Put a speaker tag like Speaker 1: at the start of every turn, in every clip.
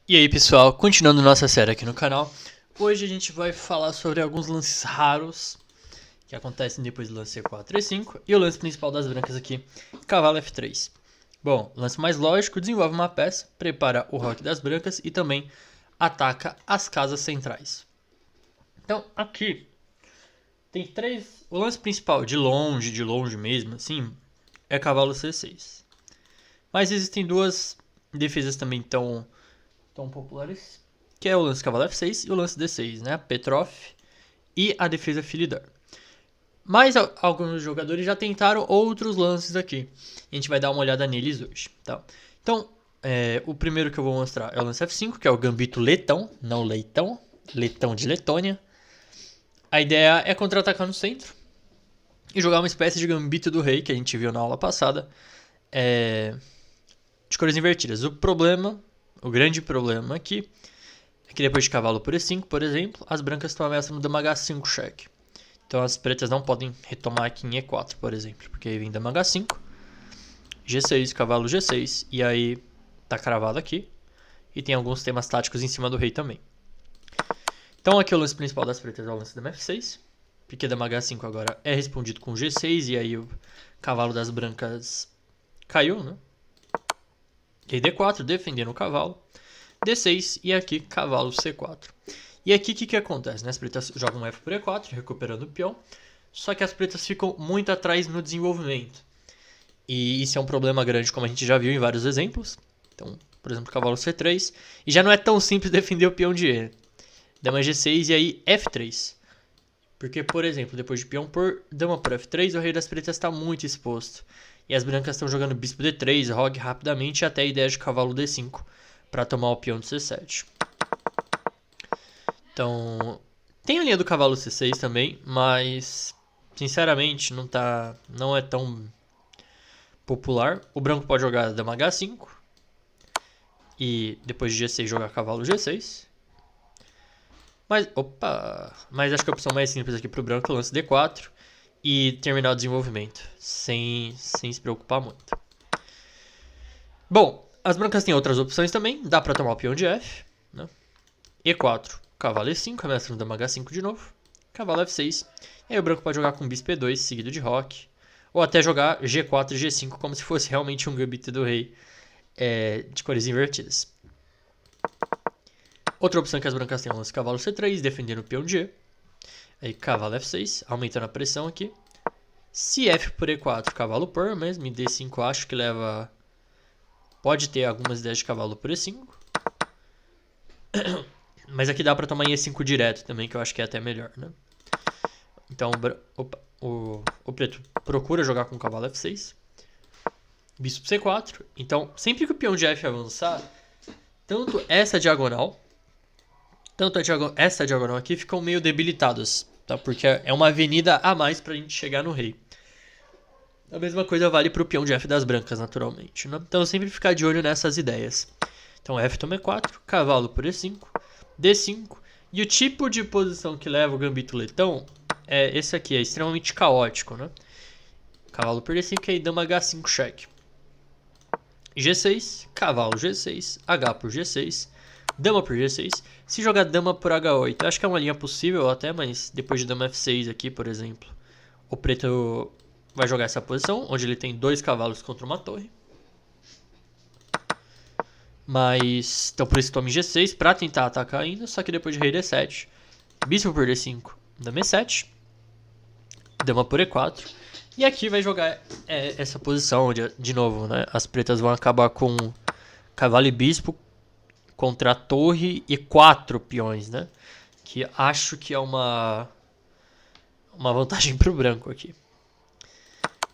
Speaker 1: E aí pessoal, continuando nossa série aqui no canal, hoje a gente vai falar sobre alguns lances raros que acontecem depois do lance C4 e E5 e o lance principal das brancas aqui, cavalo F3. Bom, lance mais lógico, desenvolve uma peça, prepara o roque das brancas e também ataca as casas centrais. Então aqui tem três, o lance principal de longe mesmo, assim, é cavalo C6. Mas existem duas defesas também tão populares, que é o lance cavalo F6 e o lance D6, né? Petrov e a defesa Philidor. Mas alguns jogadores já tentaram outros lances aqui. A gente vai dar uma olhada neles hoje, tá? Então, o primeiro que eu vou mostrar é o lance F5, que é o gambito letão, não leitão, letão de Letônia. A ideia é contra-atacar no centro e jogar uma espécie de gambito do rei, que a gente viu na aula passada, de cores invertidas. O grande problema aqui é que depois de cavalo por E5, por exemplo, as brancas estão ameaçando dama H5 cheque. Então as pretas não podem retomar aqui em E4, por exemplo, porque aí vem dama H5, G6, cavalo G6, e aí tá cravado aqui. E tem alguns temas táticos em cima do rei também. Então aqui o lance principal das pretas é o lance dama F6, porque dama H5 agora é respondido com G6, e aí o cavalo das brancas caiu, né? Rei D4, defendendo o cavalo. D6 e aqui cavalo C4. E aqui o que acontece? Né? As pretas jogam F por E4, recuperando o peão. Só que as pretas ficam muito atrás no desenvolvimento. E isso é um problema grande, como a gente já viu em vários exemplos. Então, por exemplo, cavalo C3. E já não é tão simples defender o peão de E. Dama G6 e aí F3. Porque, por exemplo, depois de peão por dama por F3, o rei das pretas está muito exposto. E as brancas estão jogando bispo D3, rogue rapidamente, até a ideia de cavalo D5 para tomar o peão de C7. Então, tem a linha do cavalo C6 também, mas sinceramente não é tão popular. O branco pode jogar dama H5 e depois de G6 jogar cavalo G6. Mas acho que a opção mais simples aqui pro branco é o lance D4 e terminar o desenvolvimento, sem se preocupar muito. Bom, as brancas têm outras opções também, dá pra tomar o peão de F, né? E4, cavalo E5, ameaçando dama H5 de novo, cavalo F6, e aí o branco pode jogar com bispo E2 seguido de roque, ou até jogar G4 e G5 como se fosse realmente um gambito do rei de cores invertidas. Outra opção que as brancas têm é o lance cavalo C3, defendendo o peão de E. Aí cavalo F6, aumentando a pressão aqui. Se F por E4, cavalo por mesmo. E D5 acho que leva... Pode ter algumas ideias de cavalo por E5. Mas aqui dá pra tomar em E5 direto também, que eu acho que é até melhor, né? Então o preto procura jogar com cavalo F6. Bispo C4. Então, sempre que o peão de F avançar, tanto essa diagonal aqui ficam meio debilitadas, tá? Porque é uma avenida a mais pra gente chegar no rei. A mesma coisa vale pro peão de F das brancas, naturalmente, né? Então sempre ficar de olho nessas ideias. Então F toma E4, cavalo por E5, D5. E o tipo de posição que leva o gambito letão é esse aqui, é extremamente caótico, né? Cavalo por D5 e aí dama H5 cheque. G6, cavalo G6, H por G6, dama por G6. Se jogar dama por H8, acho que é uma linha possível até, mas depois de dama F6 aqui, por exemplo, o preto vai jogar essa posição, onde ele tem dois cavalos contra uma torre. Mas, então por isso toma G6 para tentar atacar ainda, só que depois de rei D7, bispo por D5, dama E7, dama por E4. E aqui vai jogar essa posição, onde, de novo, né, as pretas vão acabar com cavalo e bispo contra a torre e 4 peões, né? Que acho que é uma vantagem pro branco aqui.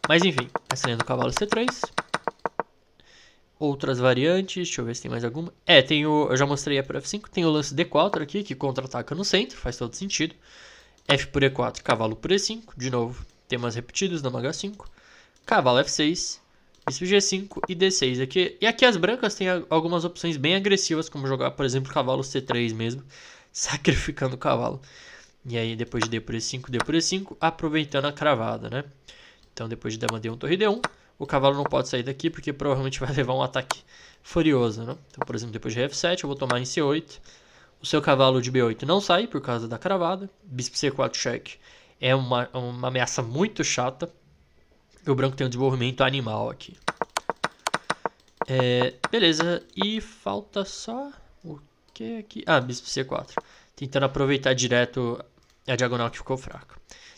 Speaker 1: Mas enfim, essa linha do cavalo C3. Outras variantes, deixa eu ver se tem mais alguma. Eu já mostrei a por F5, tem o lance D4 aqui, que contra-ataca no centro, faz todo sentido. F por E4, cavalo por E5, de novo, temas repetidos, dama H5. Cavalo F6, bispo G5 e D6 aqui. E aqui as brancas têm algumas opções bem agressivas, como jogar, por exemplo, cavalo C3 mesmo, sacrificando o cavalo. E aí depois de D por E5, aproveitando a cravada, né? Então depois de dama D1, torre D1, o cavalo não pode sair daqui porque provavelmente vai levar um ataque furioso, né? Então, por exemplo, depois de F7 eu vou tomar em C8. O seu cavalo de B8 não sai por causa da cravada. Bispo C4 cheque é uma ameaça muito chata. O branco tem um desenvolvimento animal aqui. Beleza, e falta só o que aqui? Ah, bispo C4. Tentando aproveitar direto a diagonal que ficou fraca.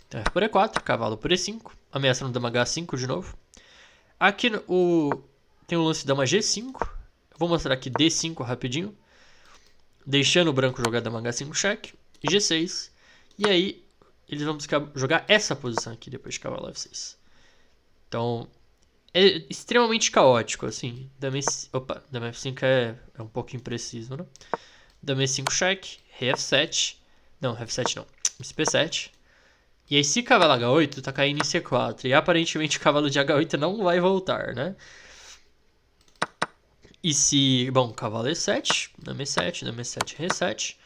Speaker 1: Então F por E4, cavalo por E5. Ameaça no dama H5 de novo. Aqui tem o lance dama G5. Eu vou mostrar aqui D5 rapidinho. Deixando o branco jogar dama H5 cheque. E G6. E aí eles vão buscar jogar essa posição aqui depois de cavalo F6. Então é extremamente caótico, assim. Dama F5 é um pouco impreciso, né? Dama E5 cheque, rei F7. Não, F7 não. Bispo P7. E aí se cavalo H8, tá caindo em C4. E aparentemente o cavalo de H8 não vai voltar, né? E se... Bom, cavalo E7, dama E7, dama E7, rei E7.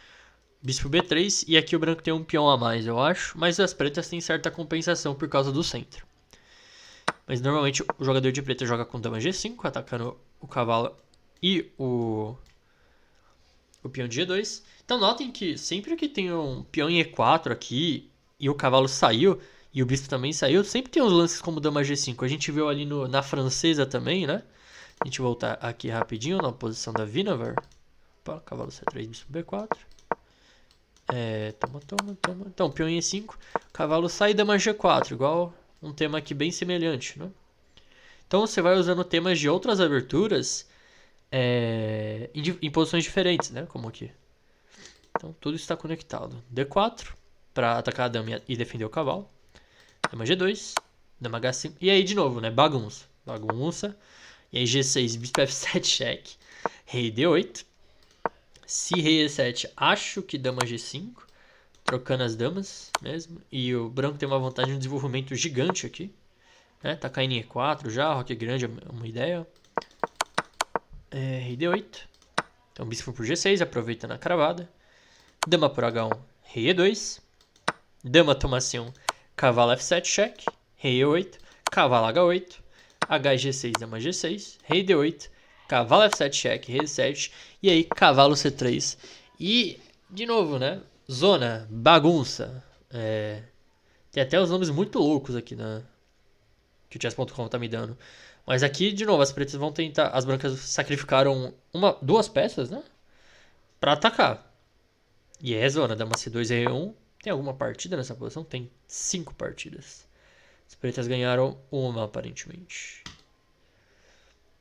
Speaker 1: Bispo B3. E aqui o branco tem um peão a mais, eu acho. Mas as pretas têm certa compensação por causa do centro. Mas normalmente o jogador de preta joga com dama G5, atacando o cavalo e o peão de G2. Então notem que sempre que tem um peão em E4 aqui e o cavalo saiu e o bispo também saiu, sempre tem uns lances como dama G5. A gente viu ali na francesa também, né? A gente voltar aqui rapidinho na posição da Vinavar. Opa, cavalo C3, bispo B4. Toma. Então, peão em E5, cavalo sai e dama G4, igual um tema aqui bem semelhante, né? Então você vai usando temas de outras aberturas em posições diferentes, né? Como aqui. Então tudo está conectado. D4 para atacar a dama e defender o cavalo. Dama G2, dama H5 e aí de novo, né? Bagunça. E aí G6, bispo F7 cheque, rei D8. Se rei E7, acho que dama G5, trocando as damas mesmo. E o branco tem uma vantagem de desenvolvimento gigante aqui. Né? Tá caindo em E4 já, roque grande é uma ideia. Rei D8. Então bispo por G6, aproveitando a cravada. Dama por H1, rei E2. Dama toma C1, cavalo F7 cheque, rei E8, cavalo H8, HG6, dama G6, rei D8, cavalo F7 cheque, rei D7, e aí cavalo C3. E, de novo, né? Zona, bagunça. Tem até os nomes muito loucos aqui que o chess.com tá me dando. Mas aqui, de novo, as pretas vão tentar... As brancas sacrificaram duas peças, né? Pra atacar. E é zona, dama C2 e E1. Tem alguma partida nessa posição? Tem 5 partidas. As pretas ganharam uma, aparentemente.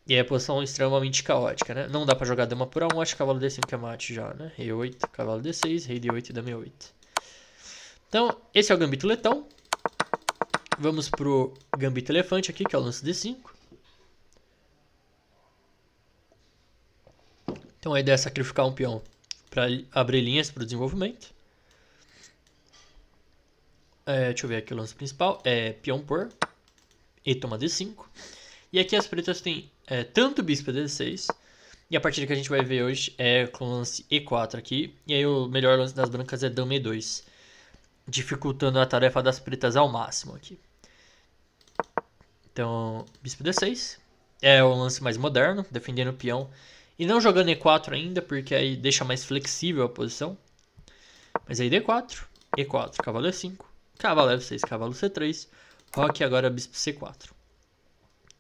Speaker 1: E é a posição extremamente caótica, né? Não dá pra jogar dama por A1, acho que cavalo D5 é mate já, né? Rei 8, cavalo D6, rei D8 e dama E8. Então, esse é o gambito letão. Vamos pro gambito elefante aqui, que é o lance D5. Então a ideia é sacrificar um peão para abrir linhas para o desenvolvimento. Deixa eu ver aqui o lance principal. Peão por e toma D5. E aqui as pretas têm tanto bispo D6. E a partida que a gente vai ver hoje é com o lance E4 aqui. E aí o melhor lance das brancas é dama E2. Dificultando a tarefa das pretas ao máximo aqui. Então, bispo D6. É o lance mais moderno, defendendo o peão. E não jogando E4 ainda, porque aí deixa mais flexível a posição. Mas aí D4, E4, cavalo E5, cavalo F6, cavalo C3, roque agora bispo C4.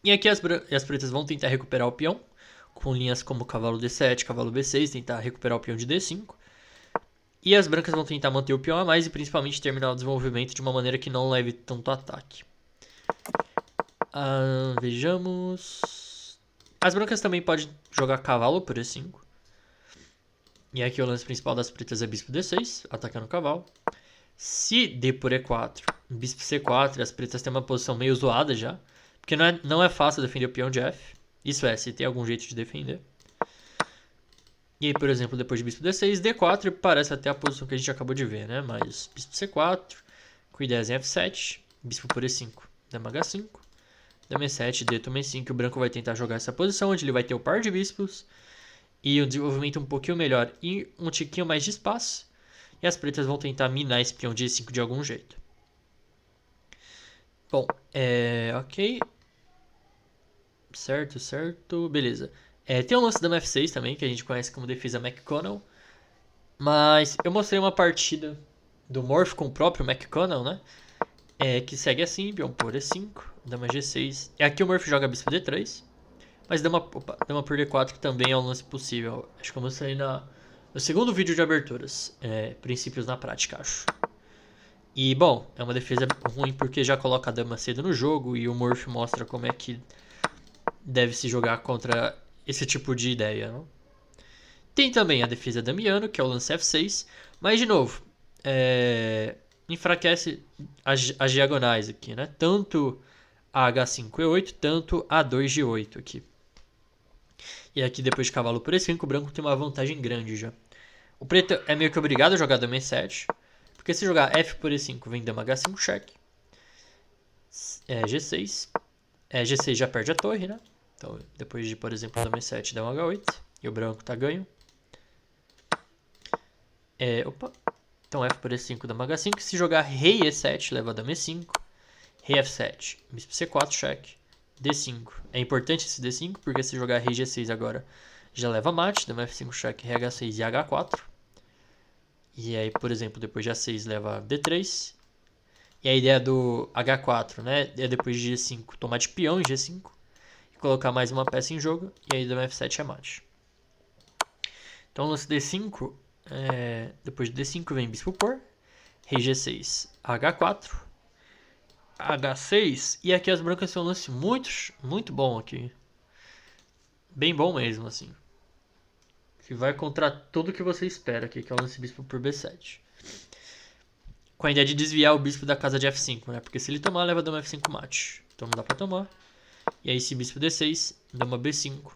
Speaker 1: E aqui as pretas vão tentar recuperar o peão, com linhas como cavalo D7, cavalo B6, tentar recuperar o peão de D5. E as brancas vão tentar manter o peão a mais e principalmente terminar o desenvolvimento de uma maneira que não leve tanto ataque. Vejamos... As brancas também podem jogar cavalo por E5. E aqui o lance principal das pretas é bispo D6, atacando o cavalo. Se D por E4, bispo C4, as pretas têm uma posição meio zoada já. Porque não é fácil defender o peão de F. Isso se tem algum jeito de defender. E aí, por exemplo, depois de bispo D6, D4 parece até a posição que a gente acabou de ver, né? Mas bispo C4, com ideias em F7, bispo por E5, dama H5, dama E7, D toma E5, o branco vai tentar jogar essa posição, onde ele vai ter o par de bispos e um desenvolvimento um pouquinho melhor e um tiquinho mais de espaço. E as pretas vão tentar minar esse peão de E5 de algum jeito. Bom, ok. Certo, certo. Beleza. Tem o lance da F6 também, que a gente conhece como defesa McConnell. Mas eu mostrei uma partida do Morph com o próprio McConnell, né? Que segue assim, peão por E5, dama G6. Aqui o Morph joga bispo D3. Mas dama por D4 que também é um lance possível. Acho que eu mostrei no segundo vídeo de aberturas. Princípios na prática, acho. E, bom, é uma defesa ruim porque já coloca a dama cedo no jogo e o Morph mostra como é que deve se jogar contra esse tipo de ideia, não? Tem também a defesa damiano, que é o lance F6, mas de novo, enfraquece as diagonais aqui, né? Tanto a H5 E8, tanto a 2G8 aqui. E aqui depois de cavalo por E5, o branco tem uma vantagem grande já. O preto é meio que obrigado a jogar dama E7, porque se jogar F por E5 vem dama H5 cheque. G6. G6 já perde a torre, né? Então depois de, por exemplo, dama E7, dama H8, e o branco tá ganho. Então F por E5, dama H5. Se jogar rei E7, leva dama E5. Rei F7, bispo C4, cheque. D5. É importante esse D5, porque se jogar rei G6 agora, já leva mate. Dama F5, cheque, rei H6 e H4. E aí, por exemplo, depois de A6 leva D3. E a ideia do H4, né? É depois de G5 tomar de peão em G5. E colocar mais uma peça em jogo. E aí dama F7 é mate. Então, lance D5... depois de D5 vem bispo por, rei G6, H4, H6, e aqui as brancas têm um lance muito bom aqui. Bem bom mesmo, assim. Que vai contra tudo que você espera aqui, que é o lance bispo por B7. Com a ideia de desviar o bispo da casa de F5, né? Porque se ele tomar, leva dama F5 mate. Então não dá pra tomar. E aí se bispo D6, dama B5.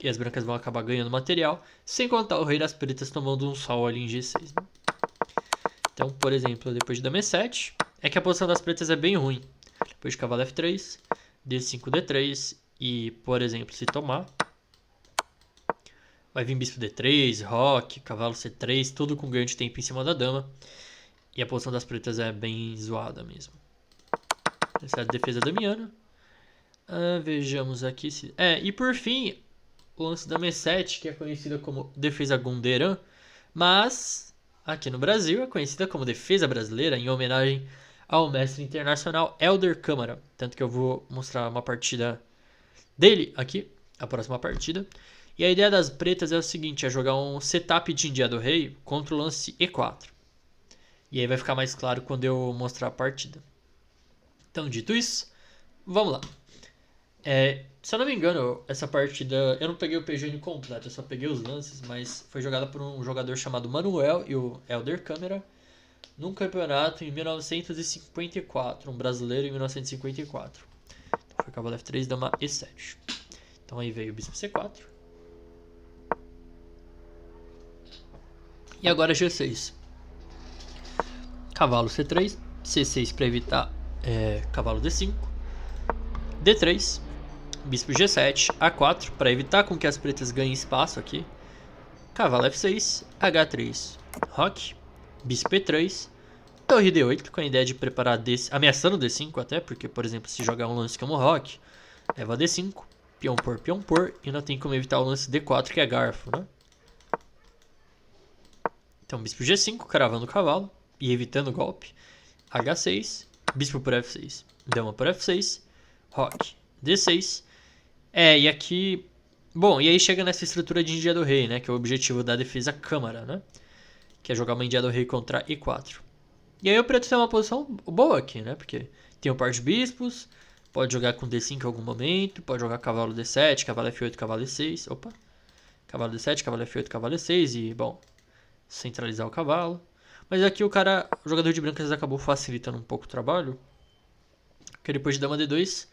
Speaker 1: E as brancas vão acabar ganhando material, sem contar o rei das pretas tomando um sol ali em G6, né? Então, por exemplo, depois de dama E7, é que a posição das pretas é bem ruim. Depois de cavalo F3, D5, D3, e, por exemplo, se tomar, vai vir bispo D3, roque, cavalo C3, tudo com ganho de tempo em cima da dama. E a posição das pretas é bem zoada mesmo. Essa é a defesa damiana. Vejamos aqui se... e por fim, o lance da E7, que é conhecida como defesa Gunderan, mas aqui no Brasil é conhecida como defesa brasileira, em homenagem ao mestre internacional Helder Câmara. Tanto que eu vou mostrar uma partida dele aqui, a próxima partida. E a ideia das pretas é o seguinte, é jogar um setup de Índia do Rei contra o lance E4. E aí vai ficar mais claro quando eu mostrar a partida. Então, dito isso, vamos lá. Se eu não me engano, essa partida... Eu não peguei o PGN completo, eu só peguei os lances, mas foi jogada por um jogador chamado Manuel e o Helder Câmara num campeonato em 1954, um brasileiro em 1954. Então foi cavalo F3, dama E7. Então aí veio o bispo C4. E agora G6. Cavalo C3, C6 para evitar cavalo D5, D3, bispo G7, A4 para evitar com que as pretas ganhem espaço aqui, cavalo F6, H3, roque, bispo E3, torre D8 com a ideia de preparar ameaçando D5 até, porque por exemplo se jogar um lance como roque, leva D5, peão por, e não tem como evitar o lance D4 que é garfo, né? Então bispo G5, cravando o cavalo e evitando o golpe, H6, bispo por F6, dama por F6, roque, D6. E aqui... Bom, e aí chega nessa estrutura de Índia do Rei, né? Que é o objetivo da defesa câmara, né? Que é jogar uma Índia do Rei contra E4. E aí o preto tem uma posição boa aqui, né? Porque tem um par de bispos, pode jogar com D5 em algum momento, pode jogar cavalo D7, cavalo F8, cavalo E6. Opa! Cavalo D7, cavalo F8, cavalo E6 e, bom, centralizar o cavalo. Mas aqui o jogador de brancas acabou facilitando um pouco o trabalho. Porque depois de dama D2,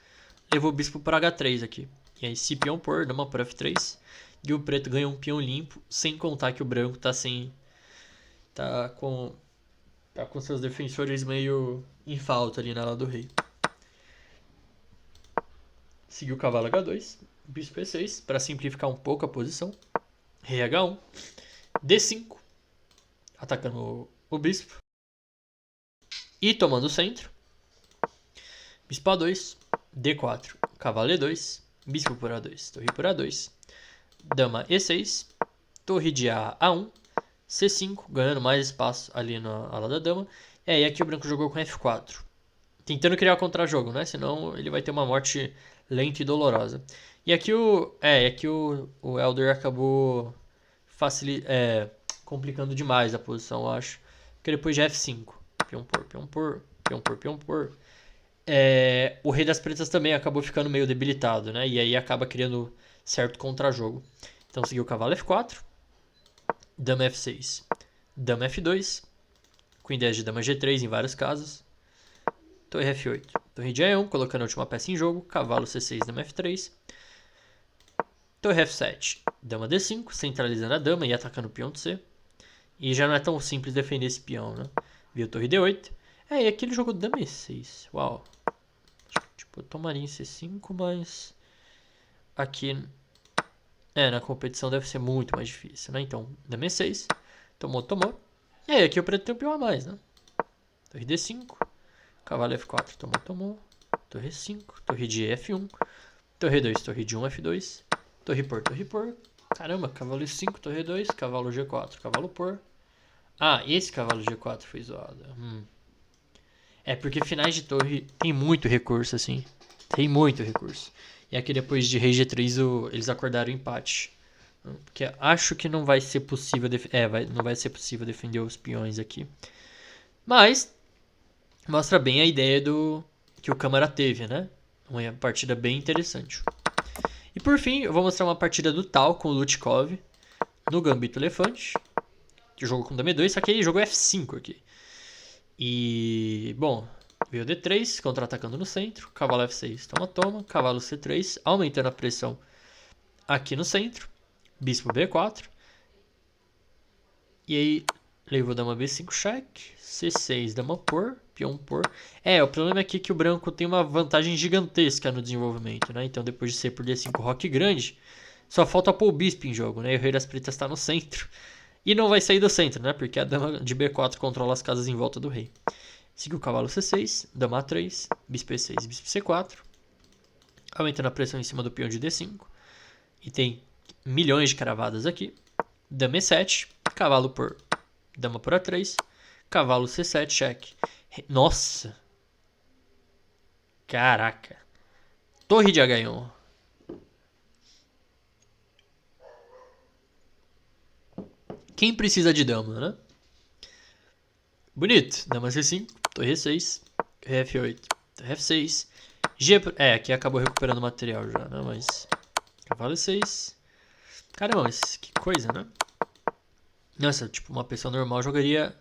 Speaker 1: levou o bispo para H3 aqui. E aí se peão por, dama por F3. E o preto ganha um peão limpo, sem contar que o branco tá sem... Tá com seus defensores meio em falta ali na ala do rei. Seguiu o cavalo H2, bispo E6, para simplificar um pouco a posição. Rei H1, D5, atacando o bispo. E tomando o centro. Bispo A2, D4, cavalo E2, bispo por A2, torre por A2, dama E6, torre de A1, C5, ganhando mais espaço ali na ala da dama. E aqui o branco jogou com F4, tentando criar contra-jogo, né? Senão ele vai ter uma morte lenta e dolorosa. E aqui o Elder acabou complicando demais a posição, eu acho. Porque depois de F5, peão por, peão por, peão por, peão por. O rei das pretas também acabou ficando meio debilitado, né? E aí acaba criando certo contra-jogo. Então seguiu o cavalo F4, dama F6, dama F2, com ideia de dama G3 em vários casos, torre F8, torre de E1, colocando a última peça em jogo, cavalo C6, dama F3, torre F7, dama D5, centralizando a dama e atacando o peão de C. E já não é tão simples defender esse peão, né? Viu torre D8. E aqui ele jogou dama E6. Uau. Tipo, eu tomaria em C5, mas aqui na competição deve ser muito mais difícil, né? Então, dama E6. Tomou. E aí, aqui o preto tem um peão a mais, né? Torre D5. Cavalo F4. Tomou. Torre 5. Torre de F1. Torre 2. Torre de 1, F2. Torre por. Caramba, cavalo E5, torre 2. Cavalo G4. Cavalo por. Esse cavalo G4 foi zoado. Porque finais de torre tem muito recurso, assim. Tem muito recurso. E aqui depois de rei G3 eles acordaram o empate. Porque acho que não vai ser possível não vai ser possível defender os peões aqui. Mas mostra bem a ideia que o Câmara teve, né? Uma partida bem interessante. E por fim, eu vou mostrar uma partida do Tal com o Lutkov no Gambito Elefante. Que jogou com dama E2, só que ele jogou F5 aqui. E, bom, veio D3, contra-atacando no centro. Cavalo F6, toma. Cavalo C3, aumentando a pressão aqui no centro. Bispo B4. E aí, levou dama B5, cheque. C6, dama por, peão por. O problema aqui é que o branco tem uma vantagem gigantesca no desenvolvimento, né? Então, depois de C por D5, roque grande, só falta pôr o bispo em jogo, né? E o rei das pretas está no centro. E não vai sair do centro, né? Porque a dama de B4 controla as casas em volta do rei. Seguiu o cavalo C6, dama A3, bispo E6, bispo C4. Aumentando a pressão em cima do peão de D5. E tem milhões de cravadas aqui. Dama E7, cavalo por dama por A3. Cavalo C7, cheque. Nossa! Caraca! Torre de H1. Quem precisa de dama, né? Bonito. Dama C5, torre E6, torre F8, torre F6. Aqui acabou recuperando o material já, né? Mas cavalo E6. Caramba, mas que coisa, né? Nossa, tipo, uma pessoa normal jogaria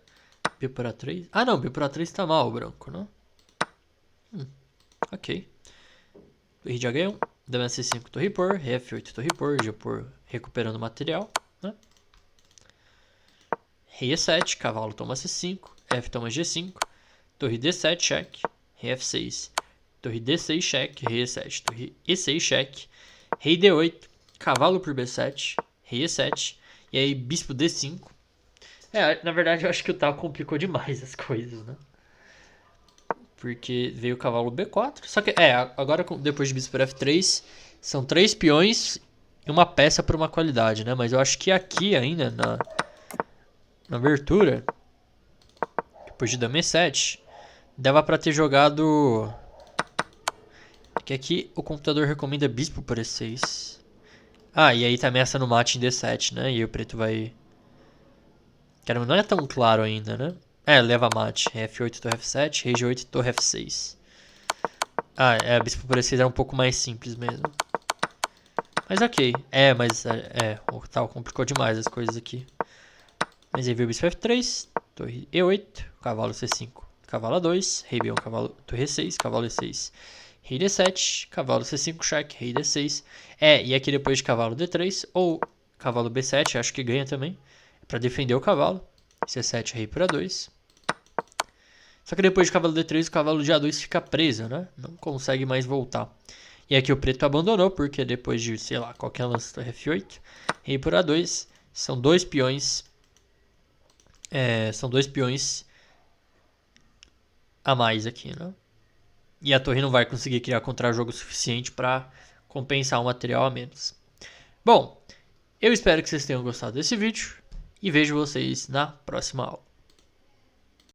Speaker 1: B por A3. Não, B por A3 tá mal o branco, né? Ok. Torre de H1, dama C5, torre por, rei F8, torre por, G por recuperando o material, né? Rei E7, cavalo toma C5, F toma G5, torre D7, cheque, rei F6, torre D6, cheque, rei E7, torre E6, cheque, rei D8, cavalo por B7, rei E7, e aí bispo D5. Na verdade eu acho que o Tal complicou demais as coisas, né? Porque veio o cavalo B4, só que agora depois de bispo por F3, são 3 peões e uma peça por uma qualidade, né? Mas eu acho que aqui ainda, na abertura, depois de dama E7, dava pra ter jogado... Que aqui o computador recomenda bispo por E6. E aí tá ameaça no mate em D7, né? E aí o preto vai... Caramba, não é tão claro ainda, né? Leva mate. Rei F8, torre F7, rei G8, torre F6. Bispo por E6 era um pouco mais simples mesmo. Mas ok. O Tal complicou demais as coisas aqui. Mas aí veio o bispo F3, torre E8, cavalo C5, cavalo A2, rei B1, cavalo, torre E6, cavalo E6, rei D7, cavalo C5, cheque, rei D6. E aqui depois de cavalo D3 ou cavalo B7, acho que ganha também, para defender o cavalo. C7, rei por A2. Só que depois de cavalo D3, o cavalo de A2 fica preso, né? Não consegue mais voltar. E aqui o preto abandonou, porque depois de, sei lá, qualquer lance torre F8, rei por A2, são 2 peões... são 2 peões a mais aqui, né? E a torre não vai conseguir criar contra-jogo suficiente para compensar o material a menos. Bom, eu espero que vocês tenham gostado desse vídeo e vejo vocês na próxima aula.